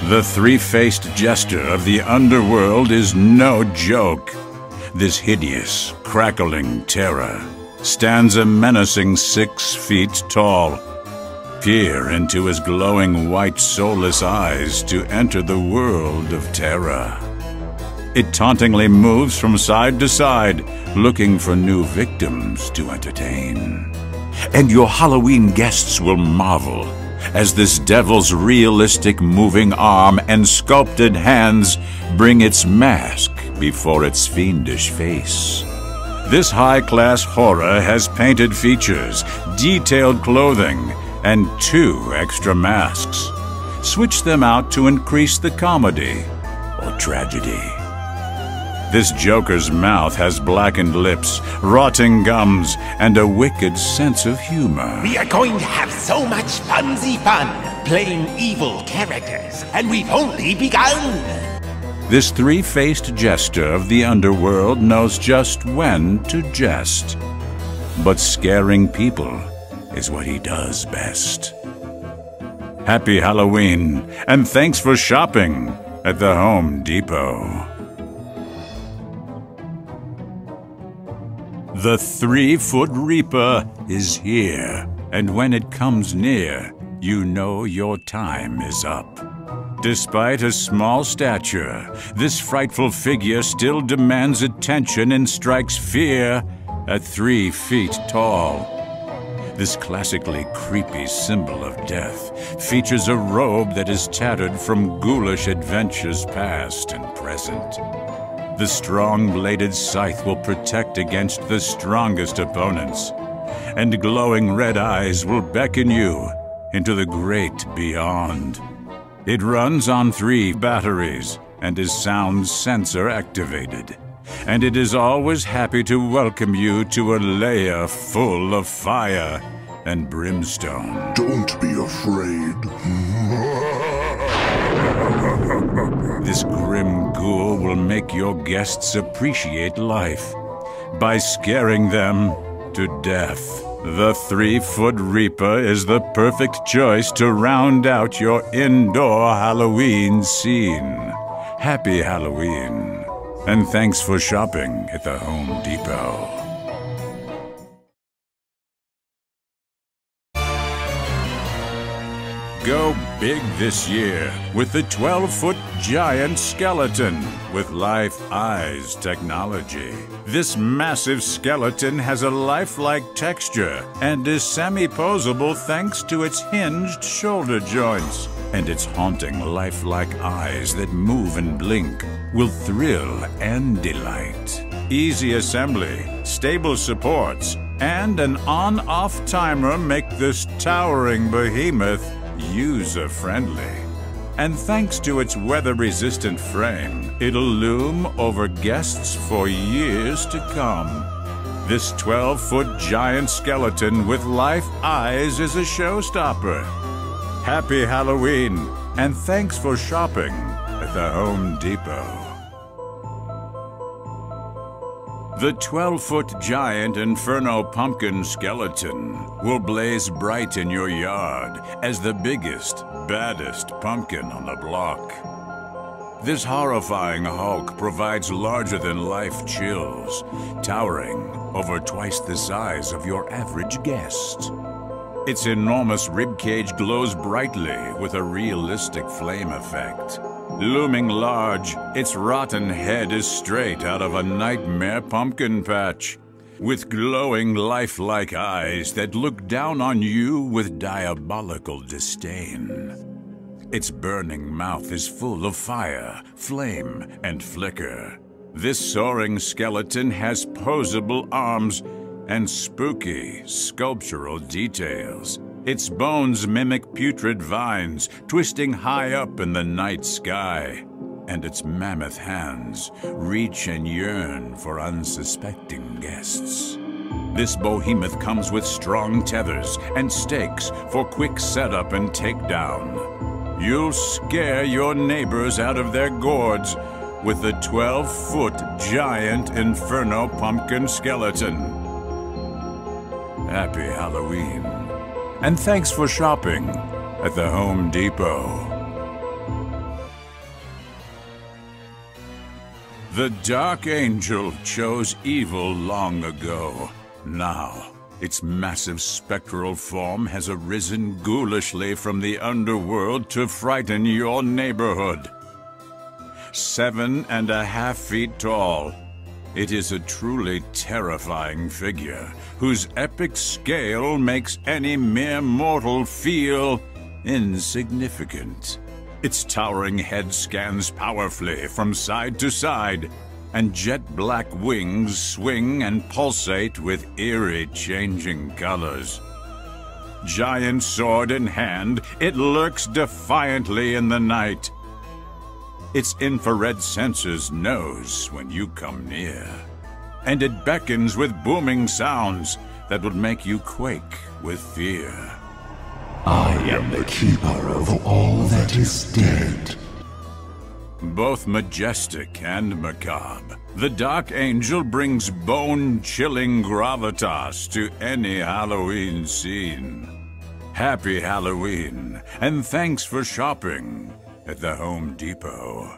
The three-faced jester of the Underworld is no joke. This hideous, crackling terror stands a menacing 6 feet tall. Peer into his glowing white soulless eyes to enter the world of terror. It tauntingly moves from side to side, looking for new victims to entertain. And your Halloween guests will marvel as this devil's realistic moving arm and sculpted hands bring its mask before its fiendish face. This high-class horror has painted features, detailed clothing, and 2 extra masks. Switch them out to increase the comedy or tragedy. This Joker's mouth has blackened lips, rotting gums, and a wicked sense of humor. We are going to have so much funsy fun playing evil characters, and we've only begun! This three-faced jester of the Underworld knows just when to jest. But scaring people is what he does best. Happy Halloween, and thanks for shopping at the Home Depot. The 3-Foot Reaper is here, and when it comes near, you know your time is up. Despite a small stature, this frightful figure still demands attention and strikes fear at 3 feet tall. This classically creepy symbol of death features a robe that is tattered from ghoulish adventures past and present. The strong-bladed scythe will protect against the strongest opponents, and glowing red eyes will beckon you into the great beyond. It runs on 3 batteries and is sound sensor activated, and it is always happy to welcome you to a lair full of fire and brimstone. Don't be afraid. This grim ghoul will make your guests appreciate life by scaring them to death. The 3-Foot Reaper is the perfect choice to round out your indoor Halloween scene. Happy Halloween, and thanks for shopping at the Home Depot. Go big this year with the 12-foot giant skeleton with Life Eyes technology. This massive skeleton has a lifelike texture and is semi-posable thanks to its hinged shoulder joints. And its haunting lifelike eyes that move and blink will thrill and delight. Easy assembly, stable supports, and an on-off timer make this towering behemoth user-friendly. And thanks to its weather-resistant frame, it'll loom over guests for years to come. This 12-foot giant skeleton with life eyes is a showstopper. Happy Halloween, and thanks for shopping at the Home Depot. The 12-foot giant Inferno pumpkin skeleton will blaze bright in your yard as the biggest, baddest pumpkin on the block. This horrifying hulk provides larger-than-life chills, towering over twice the size of your average guest. Its enormous ribcage glows brightly with a realistic flame effect. Looming large, its rotten head is straight out of a nightmare pumpkin patch, with glowing lifelike eyes that look down on you with diabolical disdain. Its burning mouth is full of fire, flame, and flicker. This soaring skeleton has posable arms and spooky sculptural details. Its bones mimic putrid vines, twisting high up in the night sky. And its mammoth hands reach and yearn for unsuspecting guests. This behemoth comes with strong tethers and stakes for quick setup and takedown. You'll scare your neighbors out of their gourds with the 12-foot giant Inferno pumpkin skeleton. Happy Halloween, and thanks for shopping at the Home Depot. The Dark Angel chose evil long ago. Now, its massive spectral form has arisen ghoulishly from the underworld to frighten your neighborhood. 7.5 feet tall, it is a truly terrifying figure whose epic scale makes any mere mortal feel insignificant. Its towering head scans powerfully from side to side, and jet-black wings swing and pulsate with eerie changing colors. Giant sword in hand, it lurks defiantly in the night. Its infrared sensors knows when you come near, and it beckons with booming sounds that would make you quake with fear. I am the keeper of all that is dead. Both majestic and macabre, the Dark Angel brings bone-chilling gravitas to any Halloween scene. Happy Halloween, and thanks for shopping at the Home Depot.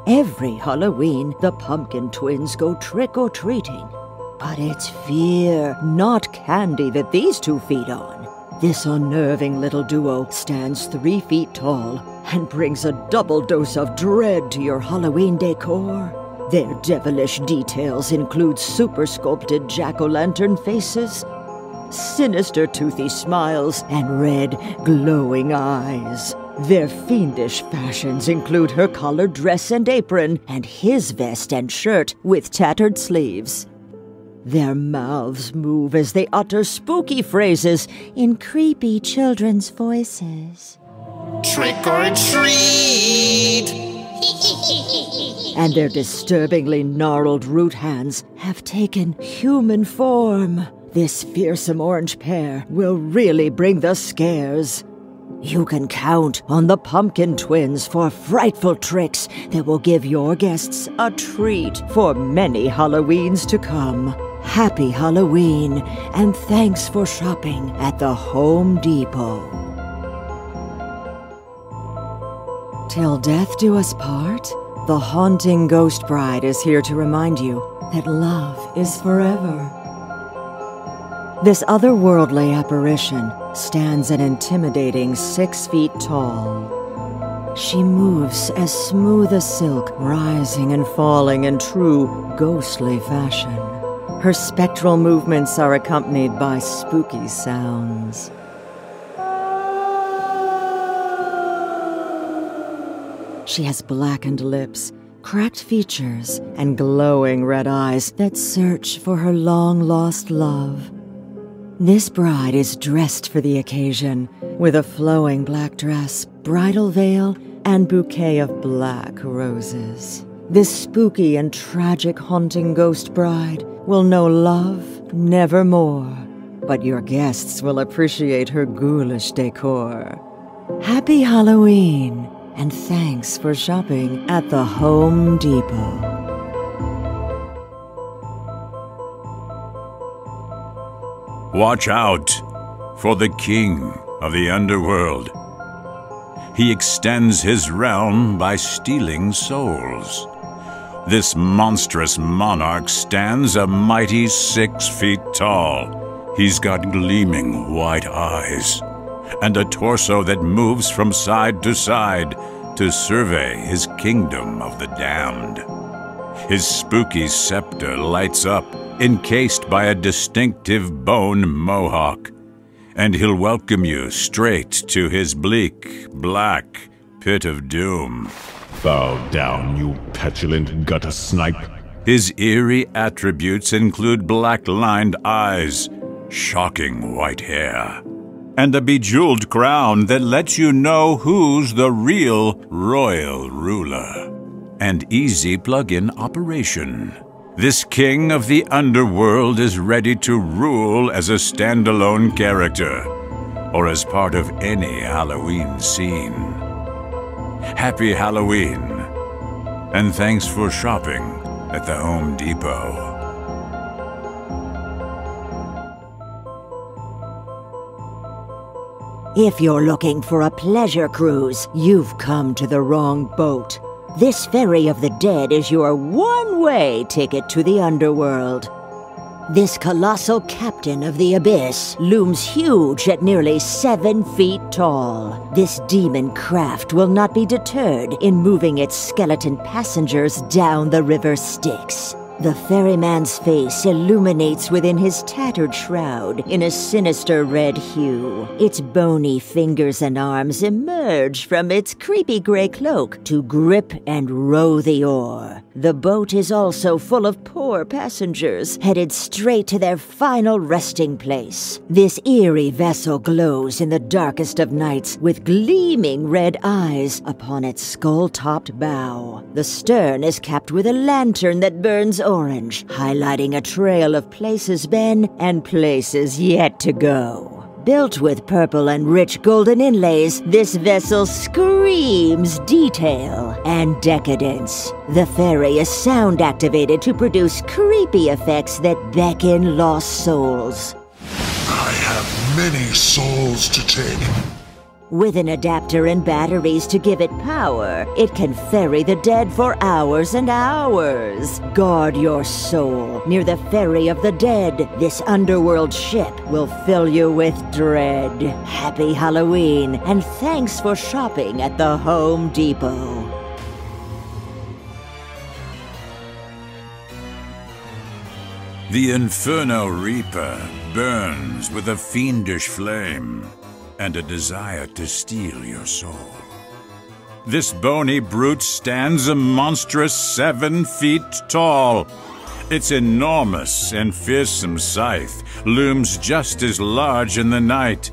Every Halloween, the Pumpkin Twins go trick-or-treating. But it's fear, not candy, that these two feed on. This unnerving little duo stands 3 feet tall and brings a double dose of dread to your Halloween decor. Their devilish details include super sculpted jack-o'-lantern faces, sinister toothy smiles, and red glowing eyes. Their fiendish fashions include her collared dress and apron, and his vest and shirt with tattered sleeves. Their mouths move as they utter spooky phrases in creepy children's voices. Trick or treat! And their disturbingly gnarled root hands have taken human form. This fearsome orange pair will really bring the scares. You can count on the Pumpkin Twins for frightful tricks that will give your guests a treat for many Halloweens to come. Happy Halloween, and thanks for shopping at the Home Depot. Till death do us part, the haunting Ghost Bride is here to remind you that love is forever. This otherworldly apparition stands an intimidating 6 feet tall. She moves as smooth as silk, rising and falling in true ghostly fashion. Her spectral movements are accompanied by spooky sounds. She has blackened lips, cracked features, and glowing red eyes that search for her long-lost love. This bride is dressed for the occasion, with a flowing black dress, bridal veil, and bouquet of black roses. This spooky and tragic haunting ghost bride will know love nevermore, but your guests will appreciate her ghoulish decor. Happy Halloween, and thanks for shopping at the Home Depot. Watch out for the king of the underworld. He extends his realm by stealing souls. This monstrous monarch stands a mighty 6 feet tall. He's got gleaming white eyes and a torso that moves from side to survey his kingdom of the damned. His spooky scepter lights up, encased by a distinctive bone mohawk, and he'll welcome you straight to his bleak, black pit of doom. Bow down, you petulant gutter snipe. His eerie attributes include black-lined eyes, shocking white hair, and a bejeweled crown that lets you know who's the real royal ruler. And easy plug-in operation. This king of the underworld is ready to rule as a standalone character, or as part of any Halloween scene. Happy Halloween, and thanks for shopping at the Home Depot. If you're looking for a pleasure cruise, you've come to the wrong boat. This Ferry of the Dead is your one-way ticket to the Underworld. This colossal captain of the abyss looms huge at nearly 7 feet tall. This demon craft will not be deterred in moving its skeleton passengers down the river Styx. The ferryman's face illuminates within his tattered shroud in a sinister red hue. Its bony fingers and arms emerge from its creepy gray cloak to grip and row the oar. The boat is also full of poor passengers headed straight to their final resting place. This eerie vessel glows in the darkest of nights with gleaming red eyes upon its skull-topped bow. The stern is capped with a lantern that burns orange, highlighting a trail of places been and places yet to go. Built with purple and rich golden inlays, this vessel screams detail and decadence. The ferry is sound-activated to produce creepy effects that beckon lost souls. I have many souls to take. With an adapter and batteries to give it power, it can ferry the dead for hours and hours. Guard your soul near the Ferry of the Dead. This underworld ship will fill you with dread. Happy Halloween, and thanks for shopping at the Home Depot. The Inferno Reaper burns with a fiendish flame and a desire to steal your soul. This bony brute stands a monstrous 7 feet tall. Its enormous and fearsome scythe looms just as large in the night.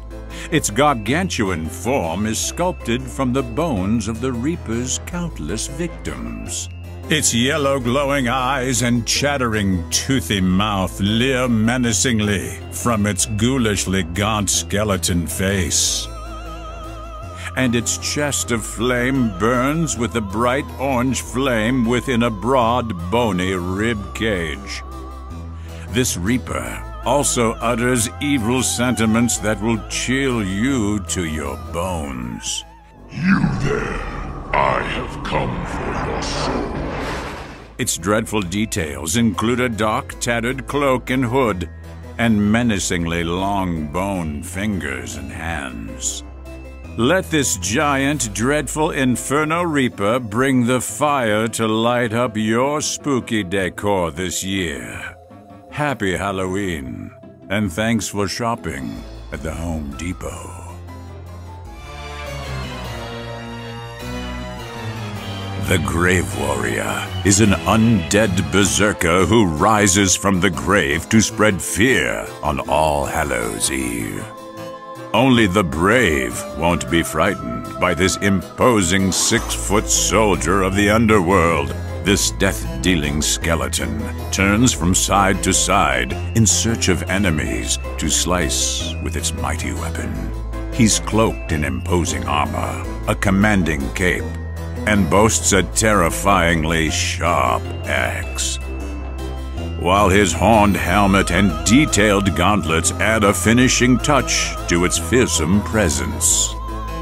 Its gargantuan form is sculpted from the bones of the Reaper's countless victims. Its yellow glowing eyes and chattering toothy mouth leer menacingly from its ghoulishly gaunt skeleton face. And its chest of flame burns with a bright orange flame within a broad, bony rib cage. This Reaper also utters evil sentiments that will chill you to your bones. You there, I have come for your soul. Its dreadful details include a dark, tattered cloak and hood, and menacingly long bone fingers and hands. Let this giant, dreadful Inferno Reaper bring the fire to light up your spooky decor this year. Happy Halloween, and thanks for shopping at the Home Depot. The Grave Warrior is an undead berserker who rises from the grave to spread fear on All Hallows Eve. Only the brave won't be frightened by this imposing 6-foot soldier of the Underworld. This death-dealing skeleton turns from side to side in search of enemies to slice with its mighty weapon. He's cloaked in imposing armor, a commanding cape, and boasts a terrifyingly sharp axe. While his horned helmet and detailed gauntlets add a finishing touch to its fearsome presence.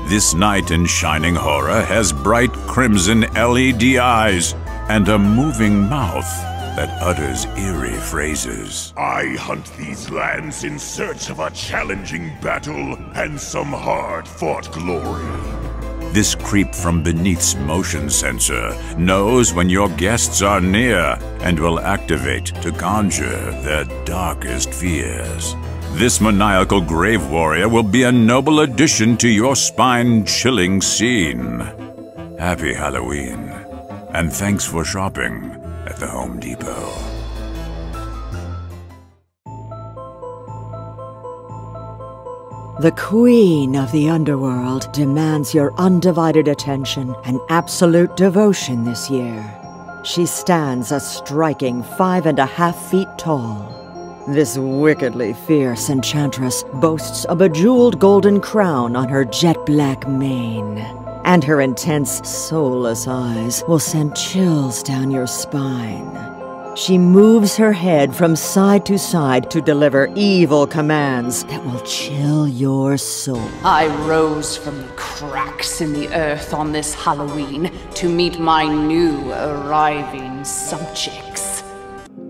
This knight in shining horror has bright crimson LED eyes and a moving mouth that utters eerie phrases. I hunt these lands in search of a challenging battle and some hard-fought glory. This creep from beneath's motion sensor knows when your guests are near and will activate to conjure their darkest fears. This maniacal grave warrior will be a noble addition to your spine-chilling scene. Happy Halloween, and thanks for shopping at the Home Depot. The Queen of the Underworld demands your undivided attention and absolute devotion this year. She stands a striking 5.5 feet tall. This wickedly fierce enchantress boasts a bejeweled golden crown on her jet-black mane, and her intense, soulless eyes will send chills down your spine. She moves her head from side to side to deliver evil commands that will chill your soul. I rose from the cracks in the earth on this Halloween to meet my new arriving subjects.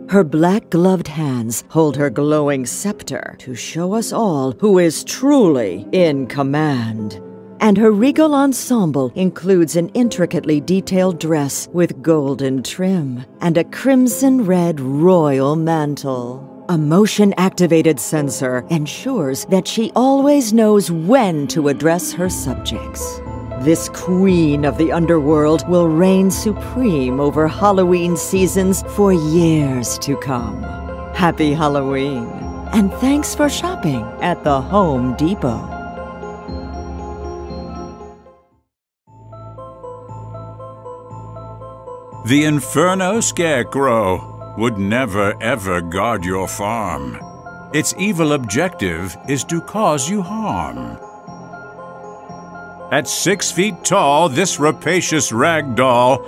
Her black-gloved hands hold her glowing scepter to show us all who is truly in command. And her regal ensemble includes an intricately detailed dress with golden trim and a crimson-red royal mantle. A motion-activated sensor ensures that she always knows when to address her subjects. This queen of the underworld will reign supreme over Halloween seasons for years to come. Happy Halloween, and thanks for shopping at the Home Depot. The Inferno Scarecrow would never ever guard your farm. Its evil objective is to cause you harm. At 6 feet tall, this rapacious ragdoll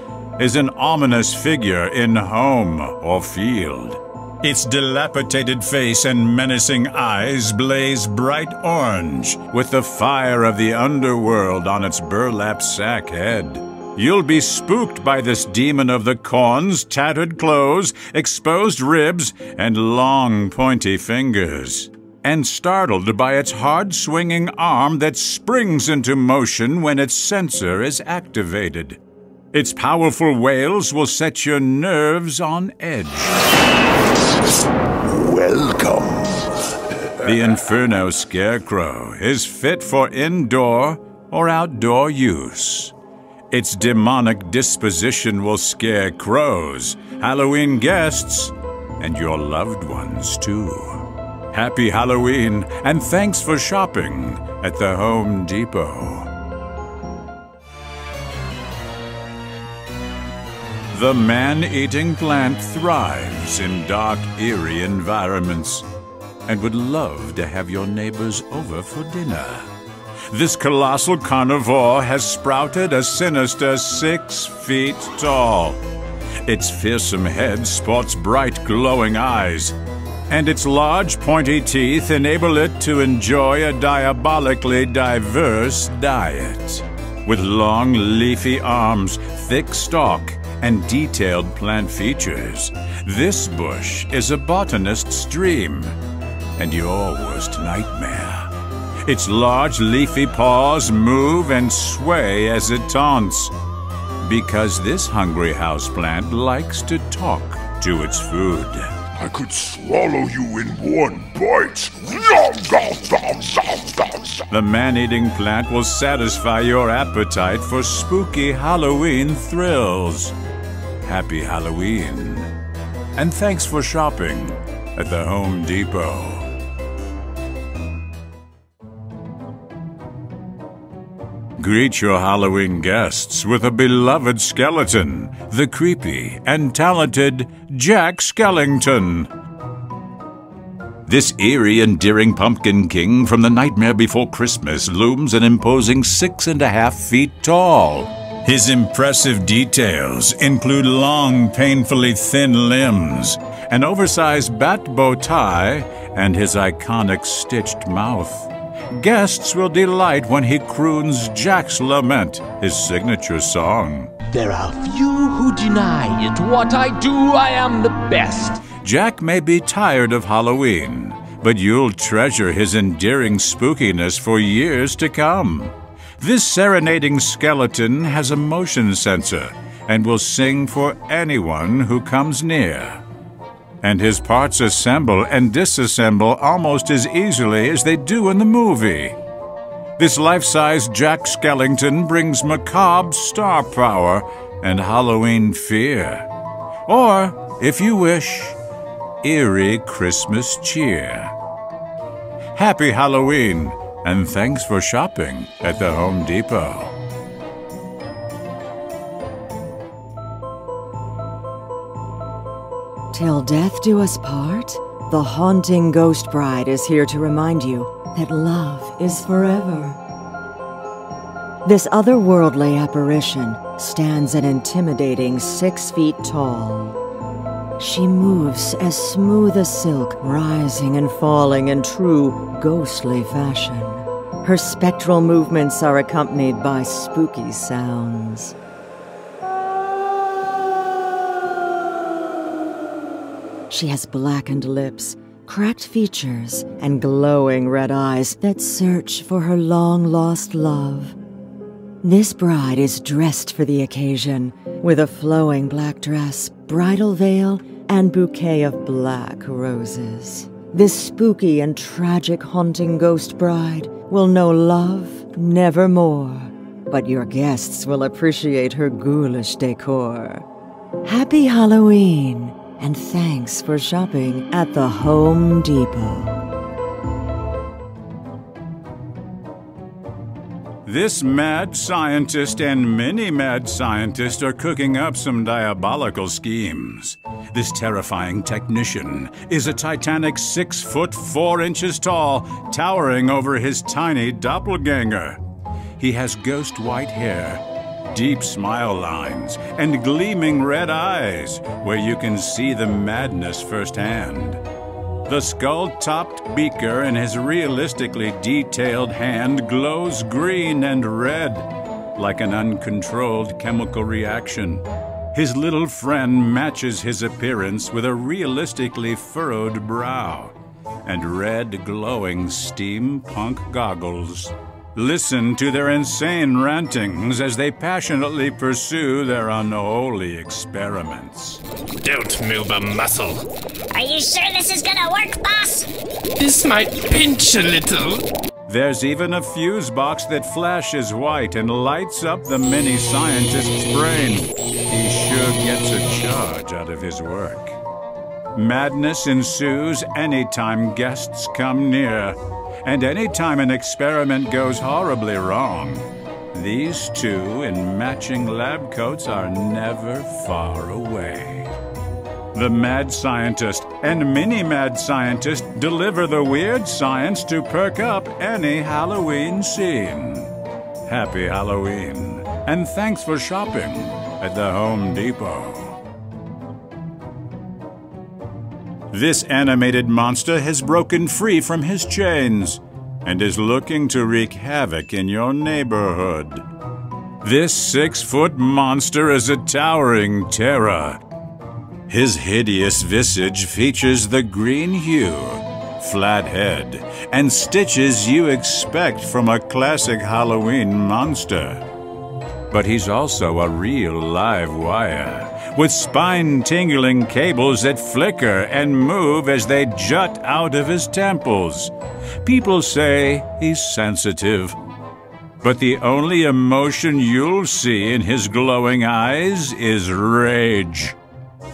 is an ominous figure in home or field. Its dilapidated face and menacing eyes blaze bright orange with the fire of the underworld on its burlap sack head. You'll be spooked by this demon of the corns, tattered clothes, exposed ribs, and long pointy fingers. And startled by its hard-swinging arm that springs into motion when its sensor is activated. Its powerful wails will set your nerves on edge. Welcome. The Inferno Scarecrow is fit for indoor or outdoor use. Its demonic disposition will scare crows, Halloween guests, and your loved ones, too. Happy Halloween, and thanks for shopping at the Home Depot. The ManEating Plant thrives in dark, eerie environments and would love to have your neighbors over for dinner. This colossal carnivore has sprouted a sinister 6 feet tall. Its fearsome head sports bright, glowing eyes, and its large, pointy teeth enable it to enjoy a diabolically diverse diet. With long, leafy arms, thick stalk, and detailed plant features, this bush is a botanist's dream and your worst nightmare. Its large leafy paws move and sway as it taunts, because this hungry houseplant likes to talk to its food. I could swallow you in one bite. The ManEating Plant will satisfy your appetite for spooky Halloween thrills. Happy Halloween, and thanks for shopping at the Home Depot. Greet your Halloween guests with a beloved skeleton, the creepy and talented Jack Skellington. This eerie, endearing pumpkin king from The Nightmare Before Christmas looms an imposing 6.5 feet tall. His impressive details include long, painfully thin limbs, an oversized bat bow tie, and his iconic stitched mouth. Guests will delight when he croons Jack's Lament, his signature song. There are few who deny it. What I do, I am the best. Jack may be tired of Halloween, but you'll treasure his endearing spookiness for years to come. This serenading skeleton has a motion sensor and will sing for anyone who comes near. And his parts assemble and disassemble almost as easily as they do in the movie. This life-size Jack Skellington brings macabre star power and Halloween fear. Or, if you wish, eerie Christmas cheer. Happy Halloween, and thanks for shopping at the Home Depot. Till death do us part, the haunting ghost bride is here to remind you that love is forever. This otherworldly apparition stands an intimidating 6 feet tall. She moves as smooth as silk, rising and falling in true ghostly fashion. Her spectral movements are accompanied by spooky sounds. She has blackened lips, cracked features, and glowing red eyes that search for her long-lost love. This bride is dressed for the occasion, with a flowing black dress, bridal veil, and bouquet of black roses. This spooky and tragic haunting ghost bride will know love nevermore, but your guests will appreciate her ghoulish decor. Happy Halloween, and thanks for shopping at the Home Depot. This mad scientist and mini-mad scientist are cooking up some diabolical schemes. This terrifying technician is a titanic 6 foot 4 inches tall, towering over his tiny doppelganger. He has ghost white hair, deep smile lines, and gleaming red eyes, where you can see the madness firsthand. The skull-topped beaker in his realistically detailed hand glows green and red, like an uncontrolled chemical reaction. His little friend matches his appearance with a realistically furrowed brow and red glowing steampunk goggles. Listen to their insane rantings as they passionately pursue their unholy experiments. Don't move a muscle. Are you sure this is gonna work, boss? This might pinch a little. There's even a fuse box that flashes white and lights up the mini scientist's brain. He sure gets a charge out of his work. Madness ensues anytime guests come near, and anytime an experiment goes horribly wrong. These two in matching lab coats are never far away. The mad scientist and mini-mad scientist deliver the weird science to perk up any Halloween scene. Happy Halloween, and thanks for shopping at the Home Depot. This animated monster has broken free from his chains and is looking to wreak havoc in your neighborhood. This 6 foot monster is a towering terror. His hideous visage features the green hue, flat head, and stitches you expect from a classic Halloween monster. But he's also a real live wire, with spine-tingling cables that flicker and move as they jut out of his temples. People say he's sensitive, but the only emotion you'll see in his glowing eyes is rage.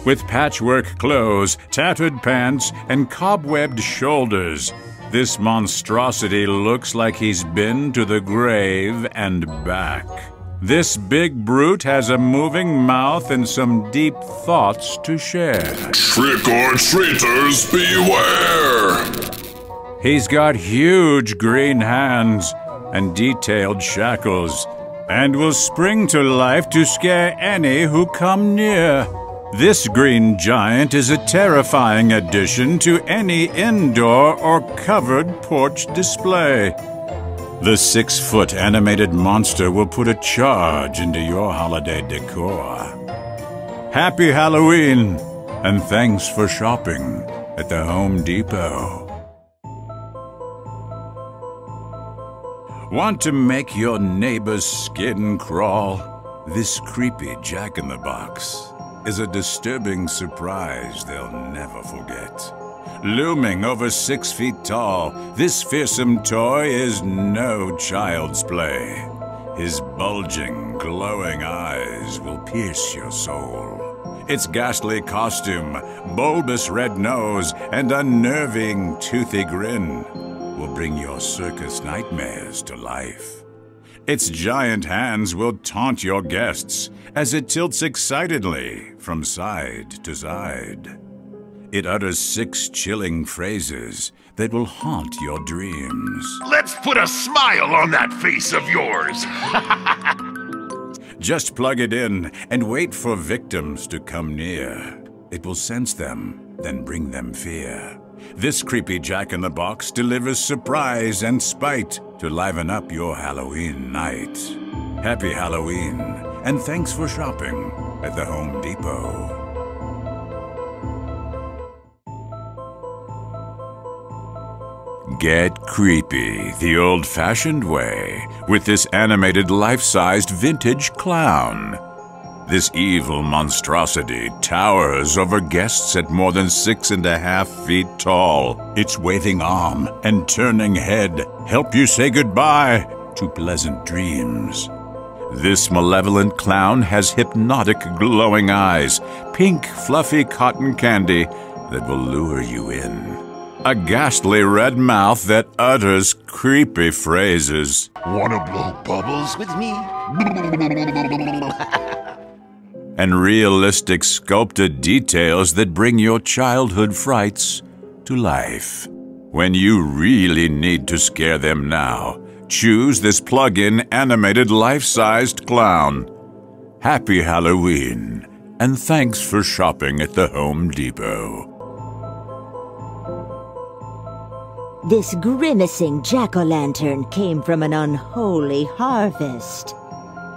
With patchwork clothes, tattered pants, and cobwebbed shoulders, this monstrosity looks like he's been to the grave and back. This big brute has a moving mouth and some deep thoughts to share. Trick-or-treaters, beware! He's got huge green hands and detailed shackles, and will spring to life to scare any who come near. This green giant is a terrifying addition to any indoor or covered porch display. The 6 foot animated monster will put a charge into your holiday decor. Happy Halloween, and thanks for shopping at the Home Depot. Want to make your neighbor's skin crawl? This creepy jack-in-the-box is a disturbing surprise they'll never forget. Looming over 6 feet tall, this fearsome toy is no child's play. His bulging, glowing eyes will pierce your soul. Its ghastly costume, bulbous red nose, and unnerving, toothy grin will bring your circus nightmares to life. Its giant hands will taunt your guests as it tilts excitedly from side to side. It utters 6 chilling phrases that will haunt your dreams. Let's put a smile on that face of yours! Just plug it in and wait for victims to come near. it will sense them, then bring them fear. This creepy Jack-in-the-Box delivers surprise and spite to liven up your Halloween night. Happy Halloween, and thanks for shopping at the Home Depot. Get creepy the old-fashioned way with this animated life-sized vintage clown. This evil monstrosity towers over guests at more than 6.5 feet tall. Its waving arm and turning head help you say goodbye to pleasant dreams. This malevolent clown has hypnotic glowing eyes, pink fluffy cotton candy that will lure you in. A ghastly red mouth that utters creepy phrases. Wanna blow bubbles with me? And realistic sculpted details that bring your childhood frights to life. When you really need to scare them now, choose this plug-in animated life-sized clown. Happy Halloween, and thanks for shopping at the Home Depot. This grimacing jack-o'-lantern came from an unholy harvest.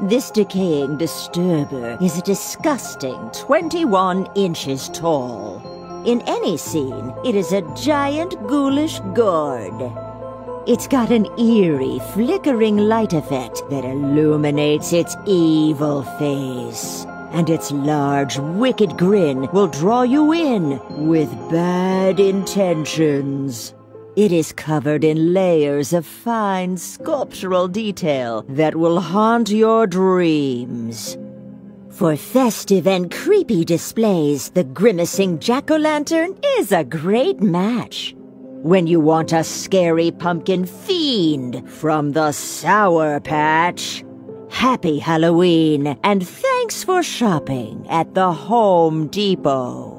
This decaying disturber is a disgusting 21 inches tall. In any scene, it is a giant ghoulish gourd. It's got an eerie, flickering light effect that illuminates its evil face. And its large, wicked grin will draw you in with bad intentions. It is covered in layers of fine sculptural detail that will haunt your dreams. For festive and creepy displays, the Grimacing Jackolantern is a great match. When you want a scary pumpkin fiend from the Sour Patch. Happy Halloween, and thanks for shopping at the Home Depot.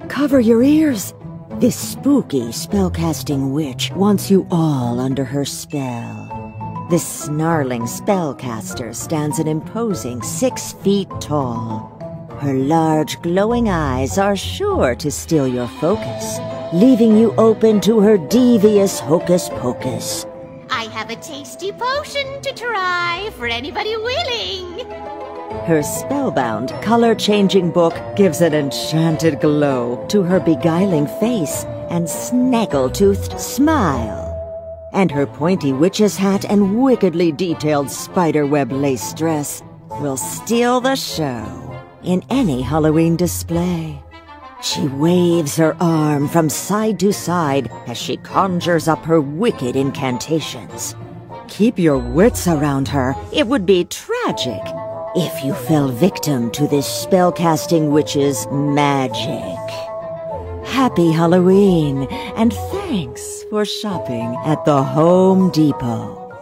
Cover your ears! This spooky spellcasting witch wants you all under her spell. This snarling spellcaster stands an imposing 6 feet tall. Her large glowing eyes are sure to steal your focus, leaving you open to her devious hocus pocus. I have a tasty potion to try for anybody willing. Her spellbound, color-changing book gives an enchanted glow to her beguiling face and snaggle-toothed smile. And her pointy witch's hat and wickedly detailed spiderweb lace dress will steal the show in any Halloween display. She waves her arm from side to side as she conjures up her wicked incantations. Keep your wits around her. It would be tragic if you fell victim to this spellcasting witch's magic. Happy Halloween, and thanks for shopping at the Home Depot.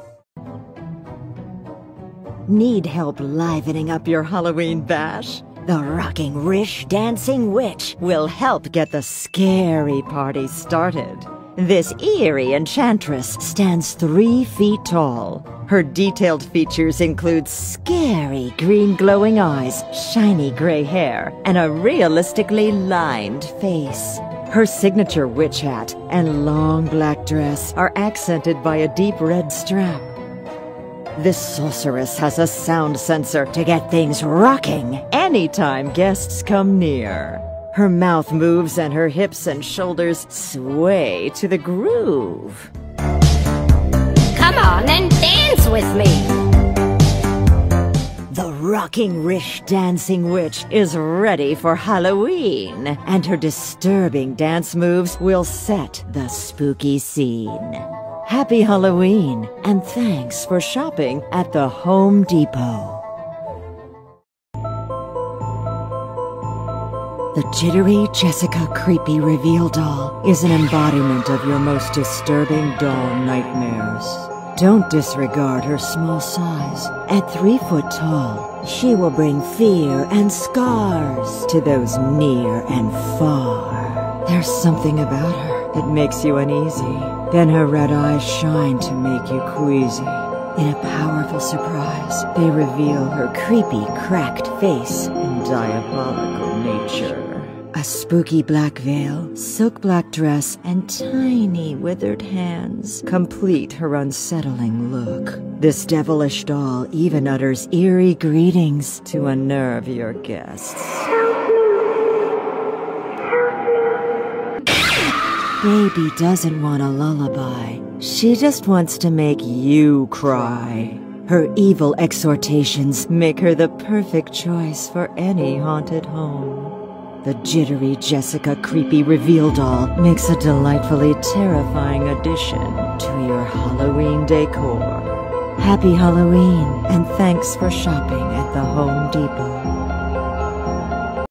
Need help livening up your Halloween bash? The rocking Rish Dancing Witch will help get the scary party started. This eerie enchantress stands 3 feet tall. Her detailed features include scary green glowing eyes, shiny gray hair, and a realistically lined face. Her signature witch hat and long black dress are accented by a deep red strap. This sorceress has a sound sensor to get things rocking anytime guests come near. Her mouth moves and her hips and shoulders sway to the groove. Come on and dance with me. The rocking Rish Dancing Witch is ready for Halloween, and her disturbing dance moves will set the spooky scene. Happy Halloween, and thanks for shopping at the Home Depot. The jittery Jessica Creepy Reveal Doll is an embodiment of your most disturbing doll nightmares. Don't disregard her small size. At 3 foot tall, she will bring fear and scars to those near and far. There's something about her that makes you uneasy. Then her red eyes shine to make you queasy. In a powerful surprise, they reveal her creepy, cracked face and diabolical nature. A spooky black veil, silk black dress, and tiny withered hands complete her unsettling look. This devilish doll even utters eerie greetings to unnerve your guests. Baby doesn't want a lullaby. She just wants to make you cry. Her evil exhortations make her the perfect choice for any haunted home. The jittery Jessica creepy reveal doll makes a delightfully terrifying addition to your Halloween decor. Happy Halloween, and thanks for shopping at the Home Depot.